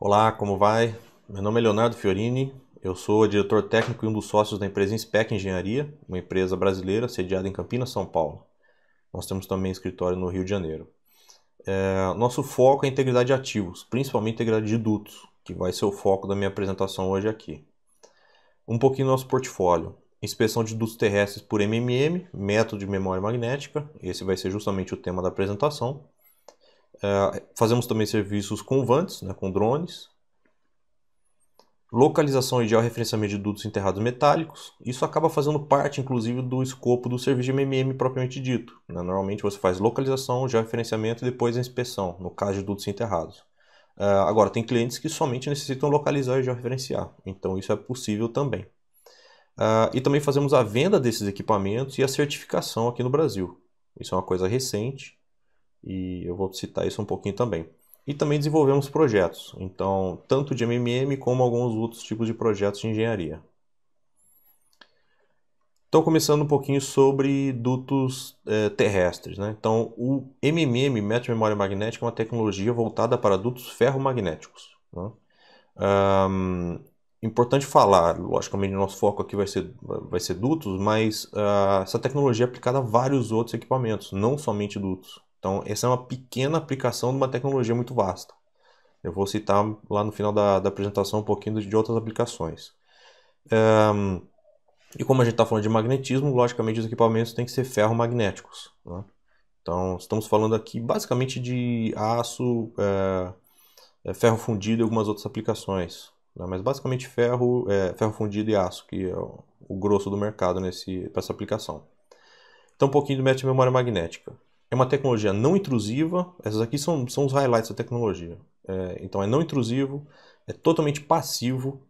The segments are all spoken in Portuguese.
Olá, como vai? Meu nome é Leonardo Fiorini, eu sou diretor técnico e um dos sócios da empresa Inspec Engenharia, uma empresa brasileira sediada em Campinas, São Paulo. Nós temos também escritório no Rio de Janeiro. Nosso foco é integridade de ativos, principalmente integridade de dutos, que vai ser o foco da minha apresentação hoje aqui. Um pouquinho do nosso portfólio. Inspeção de dutos terrestres por MMM, método de memória magnética, esse vai ser justamente o tema da apresentação. Fazemos também serviços com VANTs, né, com drones. Localização e georreferenciamento de dutos enterrados metálicos. Isso acaba fazendo parte, inclusive, do escopo do serviço de MMM propriamente dito, né? Normalmente você faz localização, georreferenciamento e depois a inspeção, no caso de dutos enterrados. Agora, tem clientes que somente necessitam localizar e georreferenciar, então isso é possível também. E também fazemos a venda desses equipamentos e a certificação aqui no Brasil. Isso é uma coisa recente e eu vou citar isso um pouquinho também. E também desenvolvemos projetos, então, tanto de MMM como alguns outros tipos de projetos de engenharia. Então, começando um pouquinho sobre dutos terrestres, né? Então, o MMM, método de memória magnética, é uma tecnologia voltada para dutos ferromagnéticos, né? Importante falar, logicamente, o nosso foco aqui vai ser dutos, mas essa tecnologia é aplicada a vários outros equipamentos, não somente dutos. Então, essa é uma pequena aplicação de uma tecnologia muito vasta. Eu vou citar lá no final da apresentação um pouquinho de outras aplicações. E como a gente está falando de magnetismo, logicamente os equipamentos têm que ser ferromagnéticos, né? Então, estamos falando aqui basicamente de aço, ferro fundido e algumas outras aplicações, né? Mas basicamente ferro fundido e aço, que é o grosso do mercado para essa aplicação. Então, um pouquinho do método de memória magnética. É uma tecnologia não intrusiva, essas aqui são os highlights da tecnologia. Então, é não intrusivo, é totalmente passivo,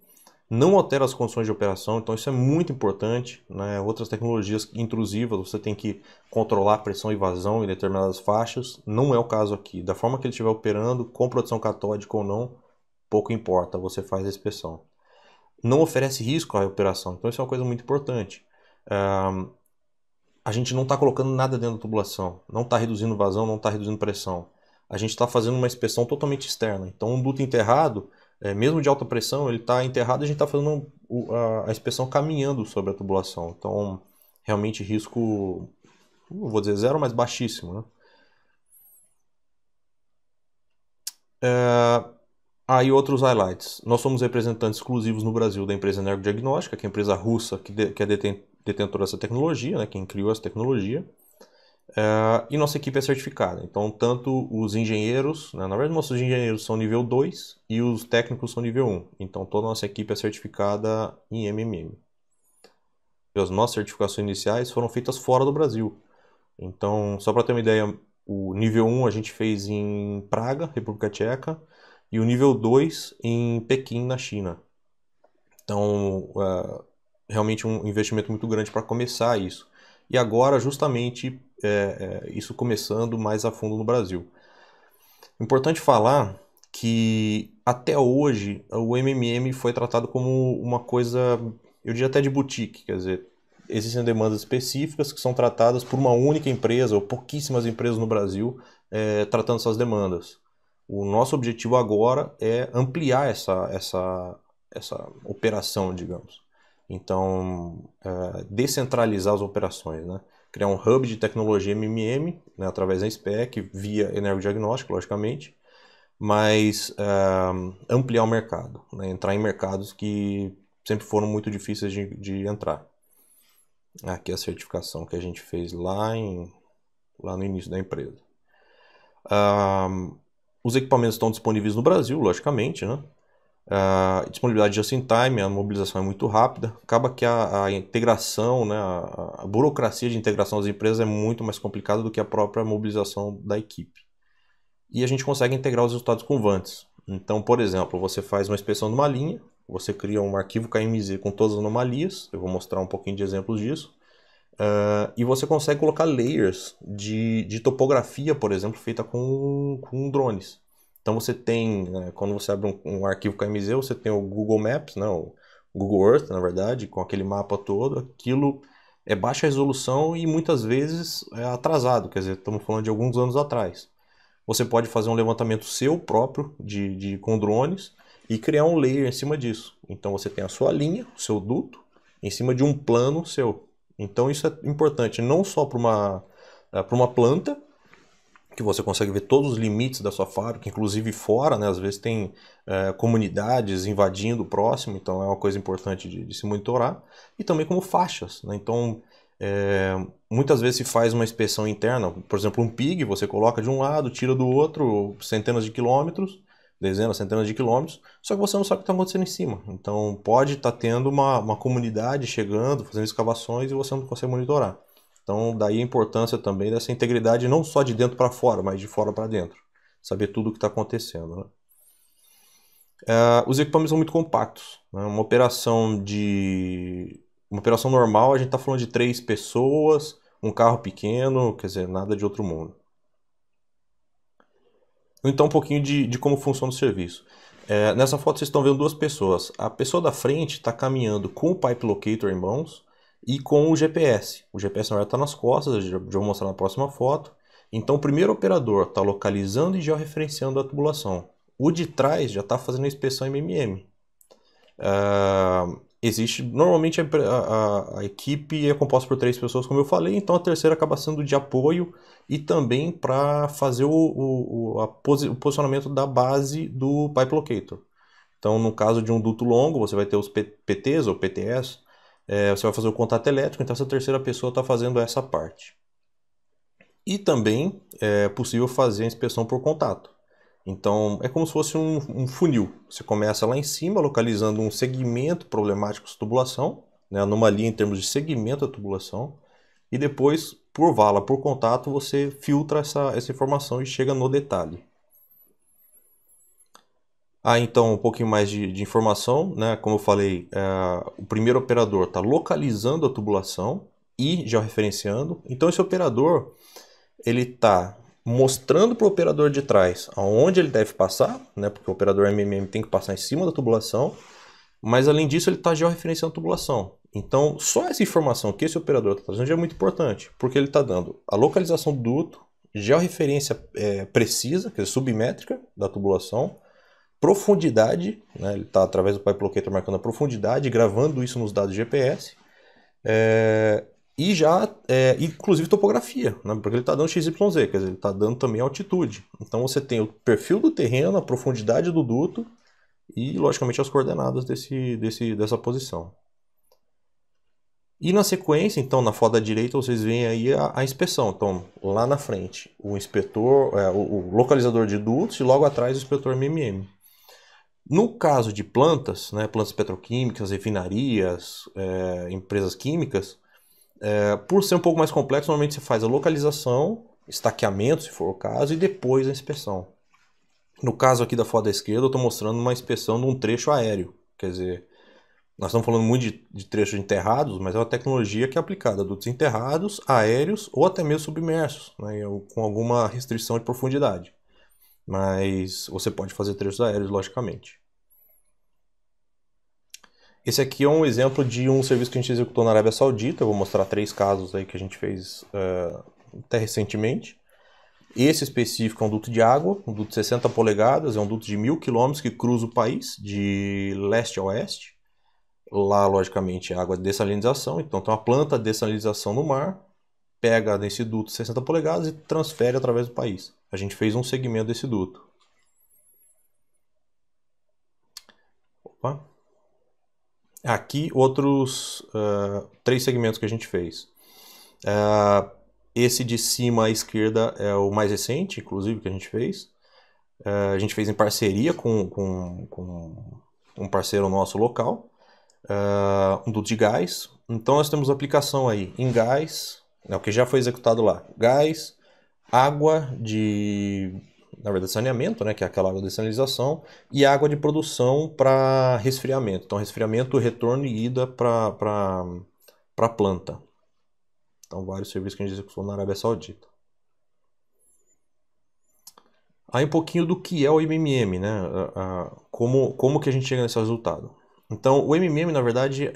não altera as condições de operação, então isso é muito importante, né? Outras tecnologias intrusivas, você tem que controlar a pressão e vazão em determinadas faixas, não é o caso aqui. Da forma que ele estiver operando, com proteção catódica ou não, pouco importa, você faz a inspeção. Não oferece risco à operação, então isso é uma coisa muito importante. A gente não está colocando nada dentro da tubulação, não está reduzindo vazão, não está reduzindo pressão. A gente está fazendo uma inspeção totalmente externa. Então, um duto enterrado, mesmo de alta pressão, ele está enterrado e a gente está fazendo a inspeção caminhando sobre a tubulação. Então, realmente risco, não vou dizer zero, mas baixíssimo, né? E outros highlights. Nós somos representantes exclusivos no Brasil da empresa Energodiagnóstica, que é a empresa russa que é detentora dessa tecnologia, né, quem criou essa tecnologia. E nossa equipe é certificada. Então, tanto os engenheiros, né, na verdade, nossos engenheiros são nível 2 e os técnicos são nível 1. Então, toda a nossa equipe é certificada em MMM. As nossas certificações iniciais foram feitas fora do Brasil. Então, só para ter uma ideia, o nível 1 a gente fez em Praga, República Tcheca, e o nível 2 em Pequim, na China. Então, realmente um investimento muito grande para começar isso. E agora, justamente, isso começando mais a fundo no Brasil. Importante falar que até hoje o MMM foi tratado como uma coisa, eu diria até de boutique, quer dizer, existem demandas específicas que são tratadas por uma única empresa ou pouquíssimas empresas no Brasil tratando essas demandas. O nosso objetivo agora é ampliar essa operação, digamos. Então, descentralizar as operações, né? Criar um hub de tecnologia MMM, né, através da SPEC, via energodiagnóstico, logicamente, mas ampliar o mercado, né? Entrar em mercados que sempre foram muito difíceis de entrar. Aqui é a certificação que a gente fez lá no início da empresa. Os equipamentos estão disponíveis no Brasil, logicamente, né? A disponibilidade just in time, a mobilização é muito rápida. Acaba que a integração, né, a burocracia de integração das empresas é muito mais complicada do que a própria mobilização da equipe. E a gente consegue integrar os resultados com VANTs. Então, por exemplo, você faz uma inspeção de uma linha, você cria um arquivo KMZ com todas as anomalias, eu vou mostrar um pouquinho de exemplos disso, e você consegue colocar layers de topografia, por exemplo, feita com drones. Então você tem, né, quando você abre um arquivo KMZ, você tem o Google Maps, né, o Google Earth, na verdade, com aquele mapa todo. Aquilo é baixa resolução e muitas vezes é atrasado, quer dizer, estamos falando de alguns anos atrás. Você pode fazer um levantamento seu próprio com drones e criar um layer em cima disso. Então você tem a sua linha, o seu duto, em cima de um plano seu. Então isso é importante não só para uma planta, que você consegue ver todos os limites da sua fábrica, inclusive fora, né? Às vezes tem comunidades invadindo o próximo, então é uma coisa importante de se monitorar. E também como faixas, né? Então, muitas vezes se faz uma inspeção interna, por exemplo, um pig, você coloca de um lado, tira do outro, centenas de quilômetros, dezenas, centenas de quilômetros, só que você não sabe o que está acontecendo em cima. Então, pode estar tendo uma comunidade chegando, fazendo escavações e você não consegue monitorar. Então, daí a importância também dessa integridade, não só de dentro para fora, mas de fora para dentro. Saber tudo o que está acontecendo. Né? Os equipamentos são muito compactos. Né? Uma operação normal, a gente está falando de 3 pessoas, um carro pequeno, quer dizer, nada de outro mundo. Então, um pouquinho de como funciona o serviço. Nessa foto vocês estão vendo 2 pessoas. A pessoa da frente está caminhando com o Pipe Locator em mãos, e com o GPS. O GPS na verdade está nas costas, eu já vou mostrar na próxima foto. Então o primeiro operador está localizando e georreferenciando a tubulação. O de trás já está fazendo a inspeção MMM. Normalmente a equipe é composta por 3 pessoas, como eu falei, então a terceira acaba sendo de apoio e também para fazer o posicionamento da base do Pipe Locator. Então no caso de um duto longo, você vai ter os PTs ou PTS, você vai fazer o contato elétrico, então essa terceira pessoa está fazendo essa parte. E também é possível fazer a inspeção por contato. Então é como se fosse um funil. Você começa lá em cima, localizando um segmento problemático de tubulação, né, anomalia em termos de segmento da tubulação, e depois, por vala, por contato, você filtra essa informação e chega no detalhe. Então um pouquinho mais de informação, né? Como eu falei, o primeiro operador está localizando a tubulação e georreferenciando. Então esse operador ele está mostrando para o operador de trás aonde ele deve passar, né? Porque o operador MMM tem que passar em cima da tubulação, mas além disso ele está georreferenciando a tubulação. Então só essa informação que esse operador está trazendo já é muito importante, porque ele está dando a localização do duto, georreferência precisa, quer dizer, submétrica da tubulação, profundidade, né? Ele está através do Pipe Locator marcando a profundidade, gravando isso nos dados GPS, e já, inclusive topografia, né? Porque ele está dando XYZ, quer dizer, ele está dando também altitude. Então você tem o perfil do terreno, a profundidade do duto e, logicamente, as coordenadas dessa posição. E na sequência, então, na foto da direita, vocês veem aí a inspeção. Então, lá na frente, o inspetor, o localizador de dutos e logo atrás o inspetor MMM. No caso de plantas, né, plantas petroquímicas, refinarias, empresas químicas, por ser um pouco mais complexo, normalmente você faz a localização, estaqueamento, se for o caso, e depois a inspeção. No caso aqui da foto da esquerda, eu estou mostrando uma inspeção de um trecho aéreo. Quer dizer, nós estamos falando muito de trechos enterrados, mas é uma tecnologia que é aplicada a dutos enterrados, aéreos ou até mesmo submersos, né, com alguma restrição de profundidade. Mas você pode fazer trechos aéreos, logicamente. Esse aqui é um exemplo de um serviço que a gente executou na Arábia Saudita. Eu vou mostrar 3 casos aí que a gente fez até recentemente. Esse específico é um duto de água, um duto de 60 polegadas, é um duto de 1000 km que cruza o país de leste a oeste. Lá, logicamente, é água de dessalinização, então tem uma planta de dessalinização no mar, pega nesse duto 60 polegadas e transfere através do país. A gente fez um segmento desse duto. Opa. Aqui outros 3 segmentos que a gente fez. Esse de cima à esquerda é o mais recente, inclusive, que a gente fez. A gente fez em parceria com um parceiro nosso local. Um duto de gás. Então nós temos aplicação aí em gás, o que já foi executado lá. Gás, água na verdade, saneamento, né, que é aquela água de dessalinização, e água de produção para resfriamento. Então, resfriamento, retorno e ida para a planta. Então, vários serviços que a gente executou na Arábia Saudita. Aí um pouquinho do que é o MMM, né? Como que a gente chega nesse resultado. Então, o MMM, na verdade,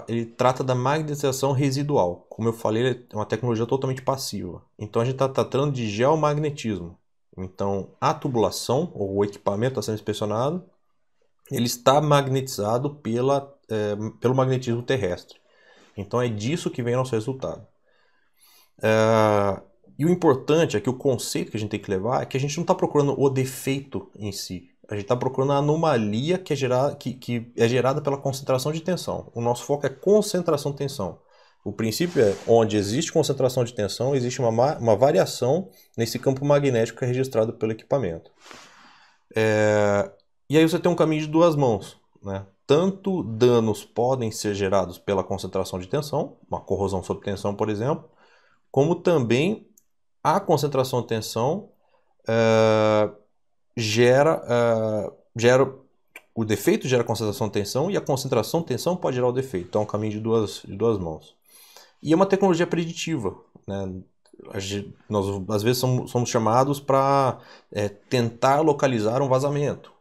ele trata da magnetização residual. Como eu falei, ele é uma tecnologia totalmente passiva. Então, a gente está tratando de geomagnetismo. Então, a tubulação, ou o equipamento está sendo inspecionado, ele está magnetizado pelo magnetismo terrestre. Então é disso que vem nosso resultado. E o importante é que o conceito que a gente tem que levar é que a gente não está procurando o defeito em si. A gente está procurando a anomalia que é gerada pela concentração de tensão. O nosso foco é concentração de tensão. O princípio é, onde existe concentração de tensão, existe uma variação nesse campo magnético que é registrado pelo equipamento. E aí você tem um caminho de duas mãos, né? Tanto danos podem ser gerados pela concentração de tensão, uma corrosão sob tensão, por exemplo, como também a concentração de tensão gera o defeito gera concentração de tensão e a concentração de tensão pode gerar o defeito. Então é um caminho de duas mãos. E é uma tecnologia preditiva, né? Nós às vezes somos chamados para tentar localizar um vazamento.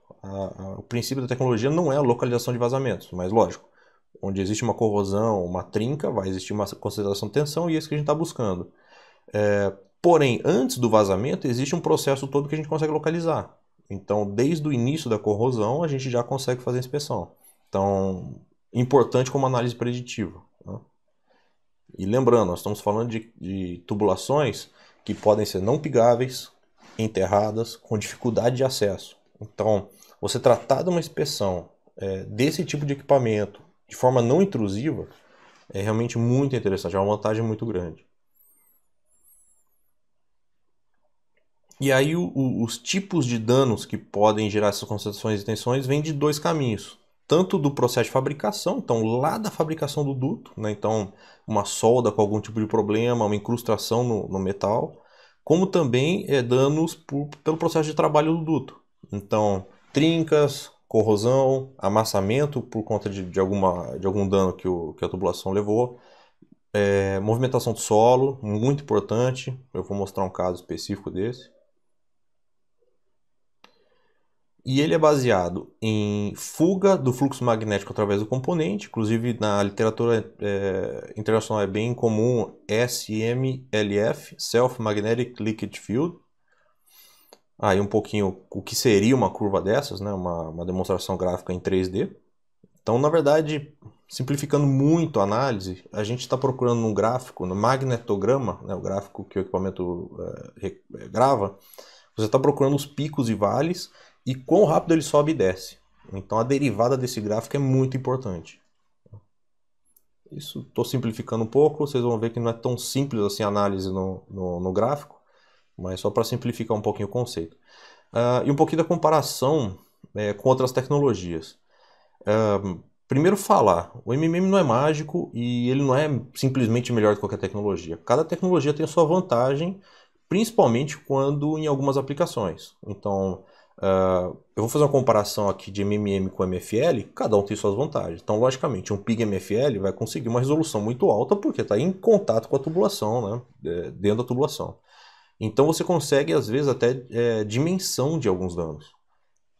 O princípio da tecnologia não é a localização de vazamentos, mas lógico, onde existe uma corrosão, uma trinca, vai existir uma concentração de tensão e é isso que a gente está buscando. Porém, antes do vazamento, existe um processo todo que a gente consegue localizar. Então, desde o início da corrosão, a gente já consegue fazer a inspeção. Então, importante como análise preditiva, né? E lembrando, nós estamos falando de tubulações que podem ser não pigáveis, enterradas, com dificuldade de acesso. Então, você tratar de uma inspeção desse tipo de equipamento de forma não intrusiva é realmente muito interessante, é uma vantagem muito grande. E aí os tipos de danos que podem gerar essas concentrações e tensões vêm de dois caminhos. Tanto do processo de fabricação, então lá da fabricação do duto, né? Então uma solda com algum tipo de problema, uma incrustação no metal, como também danos pelo processo de trabalho do duto. Então trincas, corrosão, amassamento por conta de algum dano que a tubulação levou, movimentação do solo, muito importante, eu vou mostrar um caso específico desse. E ele é baseado em fuga do fluxo magnético através do componente, inclusive na literatura internacional é bem comum SMLF, Self Magnetic Leakage Field. Aí um pouquinho o que seria uma curva dessas, né? Uma demonstração gráfica em 3D. Então, na verdade, simplificando muito a análise, a gente está procurando um gráfico, no magnetograma, né? O gráfico que o equipamento grava, você está procurando os picos e vales e quão rápido ele sobe e desce. Então a derivada desse gráfico é muito importante. Isso estou simplificando um pouco, vocês vão ver que não é tão simples assim a análise no gráfico, mas só para simplificar um pouquinho o conceito. E um pouquinho da comparação com outras tecnologias. Primeiro falar, o MMM não é mágico e ele não é simplesmente melhor que qualquer tecnologia. Cada tecnologia tem a sua vantagem, principalmente quando em algumas aplicações. Então, eu vou fazer uma comparação aqui de MMM com MFL, cada um tem suas vantagens. Então, logicamente, um PIG MFL vai conseguir uma resolução muito alta porque está em contato com a tubulação, né, dentro da tubulação. Então, você consegue, às vezes, até dimensão de alguns danos,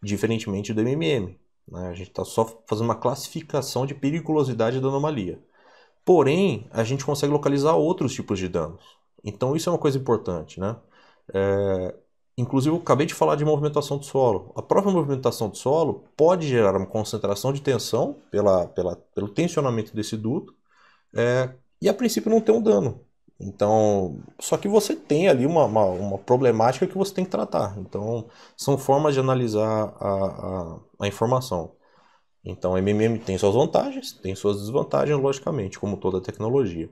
diferentemente do MMM. Né? A gente está só fazendo uma classificação de periculosidade da anomalia. Porém, a gente consegue localizar outros tipos de danos. Então, isso é uma coisa importante, né? Inclusive, eu acabei de falar de movimentação do solo. A própria movimentação do solo pode gerar uma concentração de tensão pelo tensionamento desse duto e, a princípio, não ter um dano. Então, só que você tem ali uma problemática que você tem que tratar. Então, são formas de analisar a informação. Então, a MMM tem suas vantagens, tem suas desvantagens, logicamente, como toda tecnologia.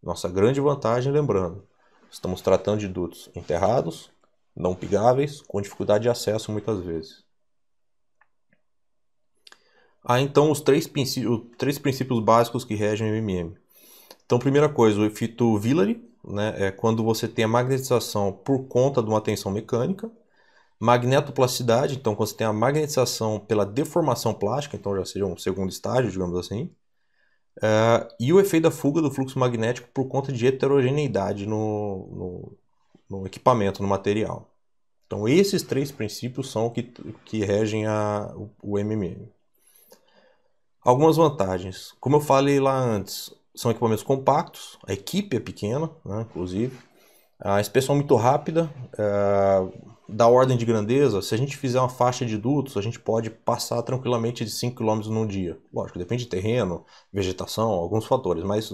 Nossa grande vantagem, lembrando, estamos tratando de dutos enterrados, não pigáveis, com dificuldade de acesso muitas vezes. Então, os três princípios básicos que regem o MMM. Então, primeira coisa, o efeito Villary, né, é quando você tem a magnetização por conta de uma tensão mecânica. Magnetoplasticidade, então quando você tem a magnetização pela deformação plástica, então já seja um segundo estágio, digamos assim. E o efeito da fuga do fluxo magnético por conta de heterogeneidade no equipamento, no material. Então esses três princípios são que regem o MMM. Algumas vantagens. Como eu falei lá antes, são equipamentos compactos, a equipe é pequena, né, inclusive. A inspeção muito rápida, da ordem de grandeza, se a gente fizer uma faixa de dutos, a gente pode passar tranquilamente de 5 km num dia. Lógico, depende de terreno, vegetação, alguns fatores, mas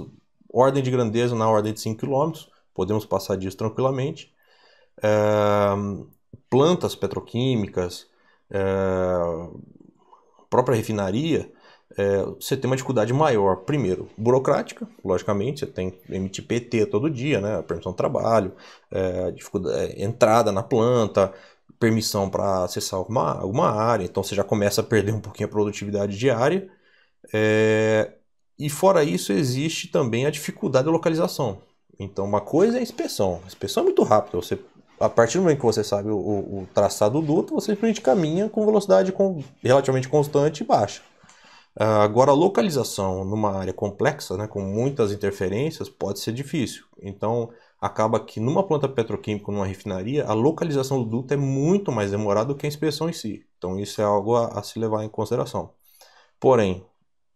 ordem de grandeza na ordem de 5 km, podemos passar disso tranquilamente. Plantas petroquímicas, própria refinaria, você tem uma dificuldade maior. Primeiro, burocrática, logicamente, você tem que emitir PT todo dia, né? Permissão de trabalho, entrada na planta, permissão para acessar alguma área, então você já começa a perder um pouquinho a produtividade diária. E fora isso, existe também a dificuldade de localização. Então, uma coisa é a inspeção. A inspeção é muito rápida. A partir do momento que você sabe o traçado do duto, você simplesmente caminha com velocidade relativamente constante e baixa. Agora, a localização numa área complexa, né, com muitas interferências, pode ser difícil. Então, acaba que numa planta petroquímica, numa refinaria, a localização do duto é muito mais demorada do que a inspeção em si. Então, isso é algo a se levar em consideração. Porém,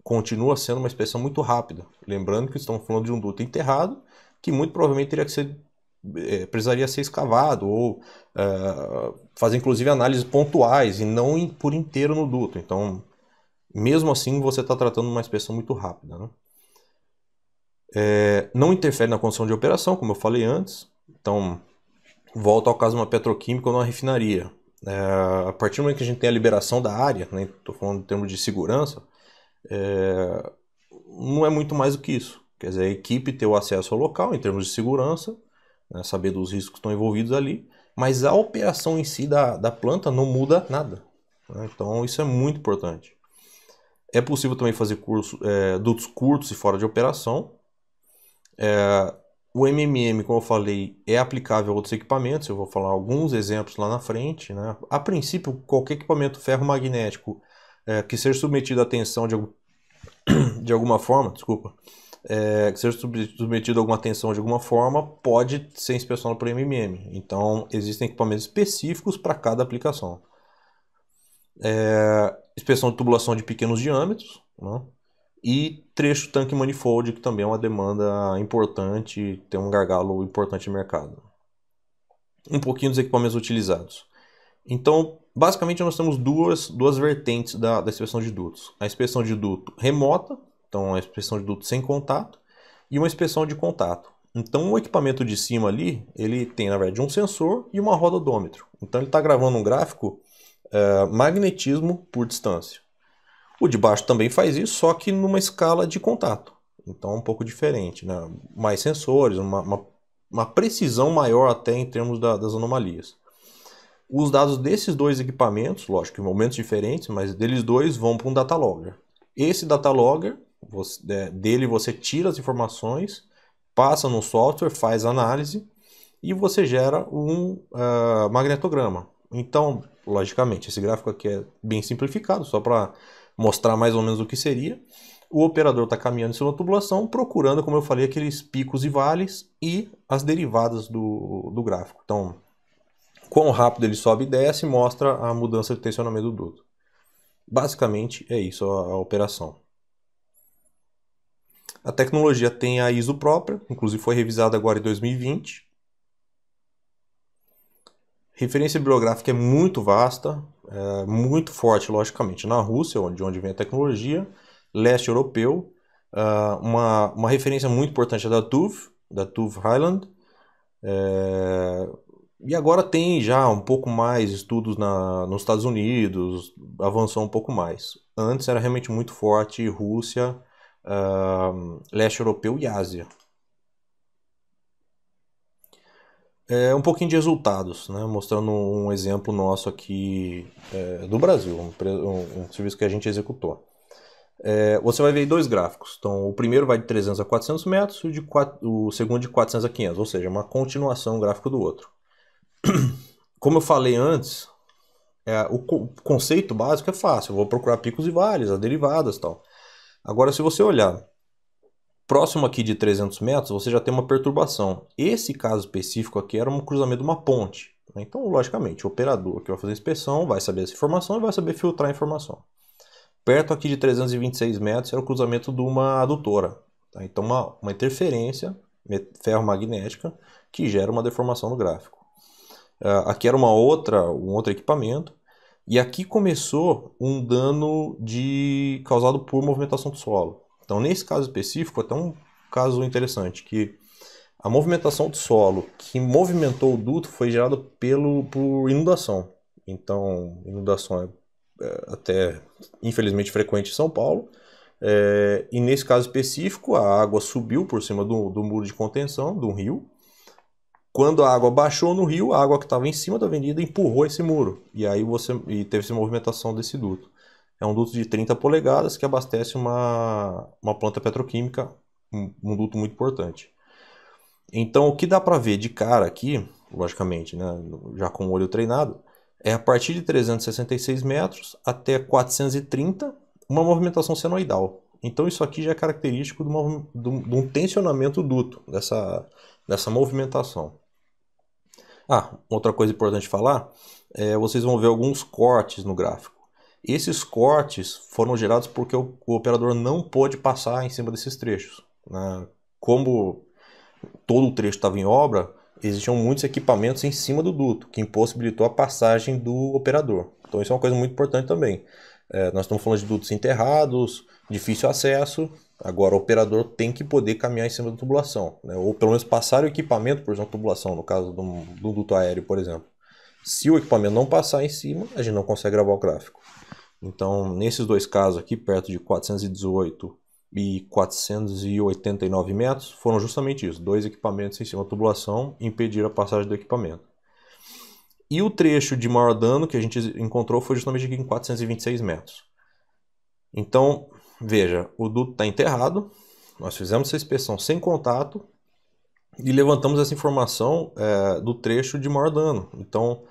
continua sendo uma inspeção muito rápida. Lembrando que estamos falando de um duto enterrado, que muito provavelmente precisaria ser escavado ou fazer inclusive análises pontuais e não por inteiro no duto. Então, mesmo assim, você está tratando uma inspeção muito rápida, né? Não interfere na condição de operação, como eu falei antes. Então, volta ao caso de uma petroquímica ou uma refinaria. A partir do momento que a gente tem a liberação da área, né, estou falando em termos de segurança, não é muito mais do que isso. Quer dizer, a equipe ter o acesso ao local em termos de segurança, né, saber dos riscos que estão envolvidos ali, mas a operação em si da planta não muda nada, né? Então isso é muito importante. É possível também fazer dutos curtos e fora de operação. O MMM, como eu falei, é aplicável a outros equipamentos. Eu vou falar alguns exemplos lá na frente, né? A princípio, qualquer equipamento ferromagnético que seja submetido à tensão de alguma forma, que seja submetido a alguma tensão de alguma forma, pode ser inspecionado por MMM. Então, existem equipamentos específicos para cada aplicação. Inspeção de tubulação de pequenos diâmetros, né? E trecho tanque manifold, que também é uma demanda importante, tem um gargalo importante no mercado. Um pouquinho dos equipamentos utilizados. Então, basicamente, nós temos duas vertentes da inspeção de dutos. A inspeção de duto remota, então a inspeção de duto sem contato, e uma inspeção de contato. Então, o equipamento de cima ali, ele tem, na verdade, um sensor e uma roda odômetro. Então, ele está gravando um gráfico magnetismo por distância. O de baixo também faz isso, só que numa escala de contato. Então, é um pouco diferente, né? Mais sensores, uma precisão maior até em termos das anomalias. Os dados desses dois equipamentos, lógico, em momentos diferentes, mas deles dois vão para um data logger. Esse data logger, dele você tira as informações, passa no software, faz análise e você gera um magnetograma. Então, logicamente, esse gráfico aqui é bem simplificado, só para mostrar mais ou menos o que seria. O operador está caminhando em cima da tubulação, procurando, como eu falei, aqueles picos e vales e as derivadas do gráfico. Então, quão rápido ele sobe e desce mostra a mudança de tensionamento do duto. Basicamente é isso a operação. A tecnologia tem a ISO própria, inclusive foi revisada agora em 2020. Referência bibliográfica é muito vasta, muito forte, logicamente, na Rússia, de onde vem a tecnologia, leste europeu. Uma referência muito importante é da TÜV Rheinland. E agora tem já um pouco mais estudos nos Estados Unidos, avançou um pouco mais. Antes era realmente muito forte Rússia, leste europeu e Ásia. Um pouquinho de resultados, né? Mostrando um exemplo nosso aqui do Brasil, um serviço que a gente executou. Você vai ver dois gráficos. Então, o primeiro vai de 300 a 400 metros e o segundo de 400 a 500, ou seja, uma continuação gráfico do outro. Como eu falei antes, o conceito básico é fácil. Eu vou procurar picos e vales, as derivadas e tal. Agora, se você olhar próximo aqui de 300 metros, você já tem uma perturbação. Esse caso específico aqui era um cruzamento de uma ponte. Então, logicamente, o operador que vai fazer a inspeção vai saber essa informação e vai saber filtrar a informação. Perto aqui de 326 metros era o cruzamento de uma adutora. Tá? Então, uma interferência ferromagnética, que gera uma deformação no gráfico. Aqui era um outro equipamento, e aqui começou um dano causado por movimentação do solo. Então, nesse caso específico, até um caso interessante, que a movimentação do solo que movimentou o duto foi gerada por inundação. Então, inundação é até infelizmente frequente em São Paulo. E nesse caso específico, a água subiu por cima do muro de contenção do rio. Quando a água baixou no rio, a água que estava em cima da avenida empurrou esse muro. E aí teve essa movimentação desse duto. É um duto de 30 polegadas que abastece uma planta petroquímica, um duto muito importante. Então, o que dá para ver de cara aqui, logicamente, né, já com o olho treinado, é a partir de 366 metros até 430, uma movimentação senoidal. Então, isso aqui já é característico de um tensionamento duto, dessa movimentação. Outra coisa importante de falar, vocês vão ver alguns cortes no gráfico. Esses cortes foram gerados porque o operador não pôde passar em cima desses trechos, né? Como todo o trecho estava em obra, existiam muitos equipamentos em cima do duto, que impossibilitou a passagem do operador. Então isso é uma coisa muito importante também. Nós estamos falando de dutos enterrados, difícil acesso, agora o operador tem que poder caminhar em cima da tubulação, né? Ou pelo menos passar o equipamento por cima da tubulação, no caso do duto aéreo, por exemplo. Se o equipamento não passar em cima, a gente não consegue gravar o gráfico. Então, nesses dois casos aqui, perto de 418 e 489 metros, foram justamente isso, dois equipamentos em cima da tubulação impediram a passagem do equipamento. E o trecho de maior dano que a gente encontrou foi justamente aqui em 426 metros. Então, veja, o duto está enterrado, nós fizemos essa inspeção sem contato e levantamos essa informação do trecho de maior dano. Então,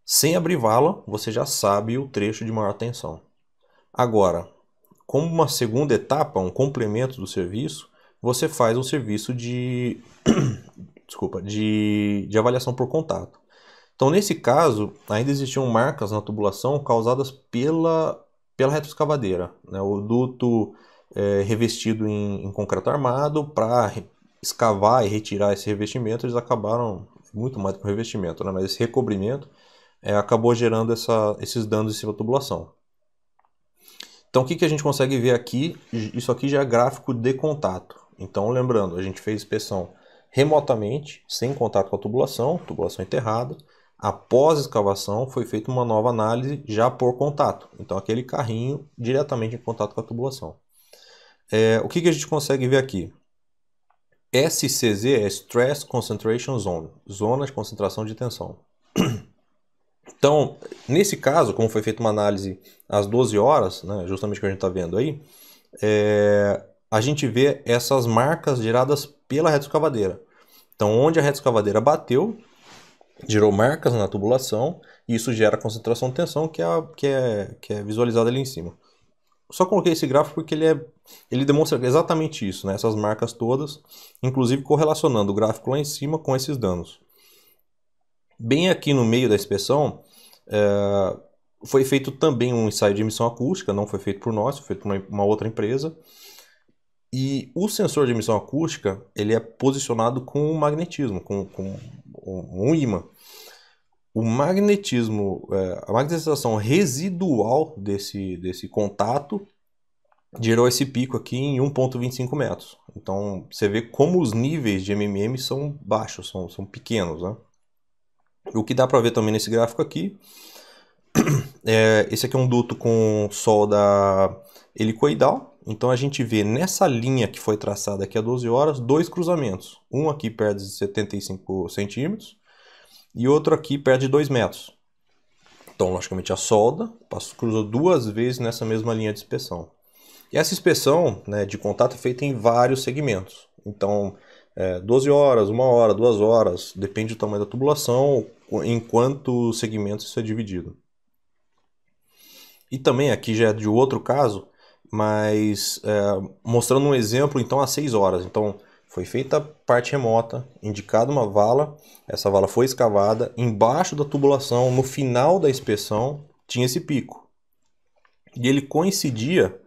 sem abrir vala, você já sabe o trecho de maior tensão. Agora, como uma segunda etapa, um complemento do serviço, você faz um serviço de avaliação por contato. Então, nesse caso, ainda existiam marcas na tubulação causadas pela retroescavadeira, né? O duto revestido em concreto armado, para escavar e retirar esse revestimento, eles acabaram, muito mais do que o revestimento, né? Mas esse recobrimento acabou gerando esses danos em cima da tubulação. Então, o que a gente consegue ver aqui? Isso aqui já é gráfico de contato. Então, lembrando, a gente fez inspeção remotamente, sem contato com a tubulação enterrada. Após a escavação, foi feita uma nova análise já por contato. Então, aquele carrinho diretamente em contato com a tubulação. O que a gente consegue ver aqui? SCZ é Stress Concentration Zone, zona de concentração de tensão. Então, nesse caso, como foi feita uma análise às 12 horas, né, justamente o que a gente está vendo aí, a gente vê essas marcas geradas pela retroescavadeira. Então, onde a retroescavadeira bateu, gerou marcas na tubulação, e isso gera concentração de tensão que é visualizada ali em cima. Só coloquei esse gráfico porque ele demonstra exatamente isso, né, essas marcas todas, inclusive correlacionando o gráfico lá em cima com esses danos. Bem aqui no meio da inspeção, foi feito também um ensaio de emissão acústica, não foi feito por nós, foi feito por uma outra empresa. E o sensor de emissão acústica, ele é posicionado com um magnetismo, com um ímã. O magnetismo, a magnetização residual desse contato gerou esse pico aqui em 1,25 metros. Então, você vê como os níveis de MMM são baixos, são pequenos, né? O que dá para ver também nesse gráfico aqui, esse aqui é um duto com solda helicoidal. Então a gente vê nessa linha que foi traçada aqui a 12 horas, dois cruzamentos. Um aqui perto de 75 centímetros e outro aqui perto de 2 metros. Então, logicamente, a solda cruzou duas vezes nessa mesma linha de inspeção. E essa inspeção, né, de contato é feita em vários segmentos. Então, 12 horas, 1 hora, 2 horas, depende do tamanho da tubulação, em quantos segmentos isso é dividido. E também aqui já é de outro caso, mas mostrando um exemplo, então, às 6 horas. Então, foi feita a parte remota, indicada uma vala, essa vala foi escavada, embaixo da tubulação, no final da inspeção, tinha esse pico. E ele coincidia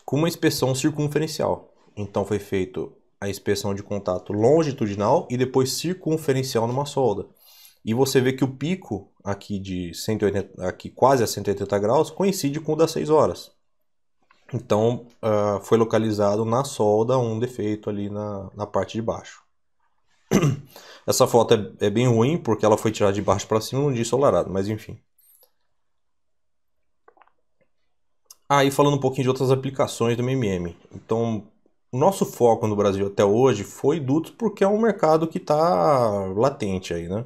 com uma inspeção circunferencial. Então, foi feito a inspeção de contato longitudinal e depois circunferencial numa solda. E você vê que o pico aqui de 180, aqui quase a 180 graus coincide com o das 6 horas. Então foi localizado na solda um defeito ali na parte de baixo. Essa foto é bem ruim porque ela foi tirada de baixo para cima num dia ensolarado, mas enfim. Aí falando um pouquinho de outras aplicações do MMM. Então, o nosso foco no Brasil até hoje foi dutos porque é um mercado que está latente aí, né?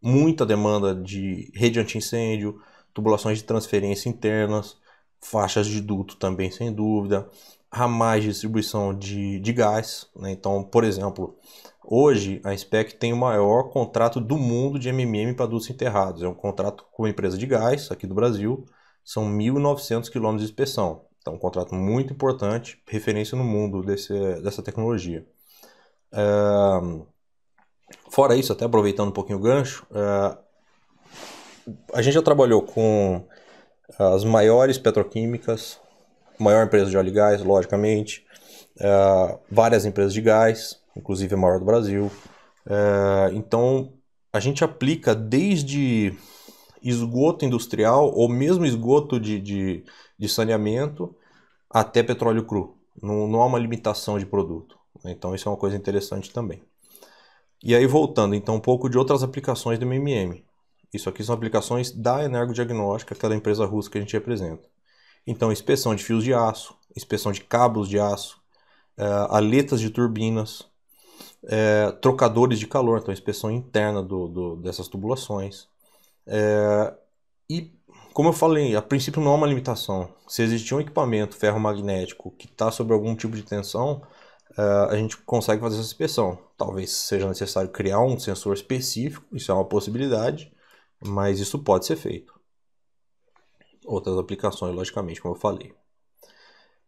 Muita demanda de rede anti-incêndio, tubulações de transferência internas, faixas de duto também, sem dúvida, ramais de distribuição de gás, né? Então, por exemplo, hoje a SPEC tem o maior contrato do mundo de MMM para dutos enterrados. É um contrato com uma empresa de gás aqui do Brasil, são 1.900 quilômetros de inspeção. Então, um contrato muito importante, referência no mundo dessa tecnologia. Fora isso, até aproveitando um pouquinho o gancho, a gente já trabalhou com as maiores petroquímicas, maior empresa de óleo e gás, logicamente, várias empresas de gás, inclusive a maior do Brasil. Então, a gente aplica desde esgoto industrial ou mesmo esgoto de saneamento até petróleo cru. Não há uma limitação de produto. Então, isso é uma coisa interessante também. E aí, voltando, então, um pouco de outras aplicações do MMM. Isso aqui são aplicações da Energodiagnóstica, que é da empresa russa que a gente representa. Então, inspeção de fios de aço, inspeção de cabos de aço, aletas de turbinas, trocadores de calor, então inspeção interna dessas tubulações. E, como eu falei, a princípio não há uma limitação. Se existir um equipamento ferromagnético que está sob algum tipo de tensão, a gente consegue fazer essa inspeção. Talvez seja necessário criar um sensor específico, isso é uma possibilidade, mas isso pode ser feito. Outras aplicações, logicamente, como eu falei.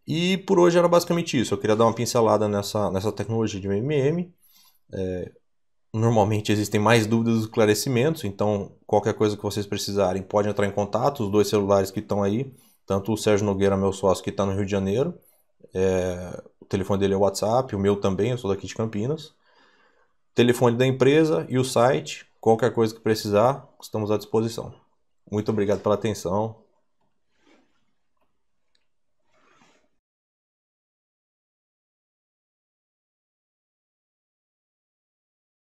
E por hoje era basicamente isso. Eu queria dar uma pincelada nessa tecnologia de MMM. Normalmente existem mais dúvidas e esclarecimentos, então qualquer coisa que vocês precisarem, pode entrar em contato. Os 2 celulares que estão aí, tanto o Sérgio Nogueira, meu sócio, que está no Rio de Janeiro, o telefone dele é o WhatsApp, o meu também, eu sou daqui de Campinas. Telefone da empresa e o site, qualquer coisa que precisar, estamos à disposição. Muito obrigado pela atenção.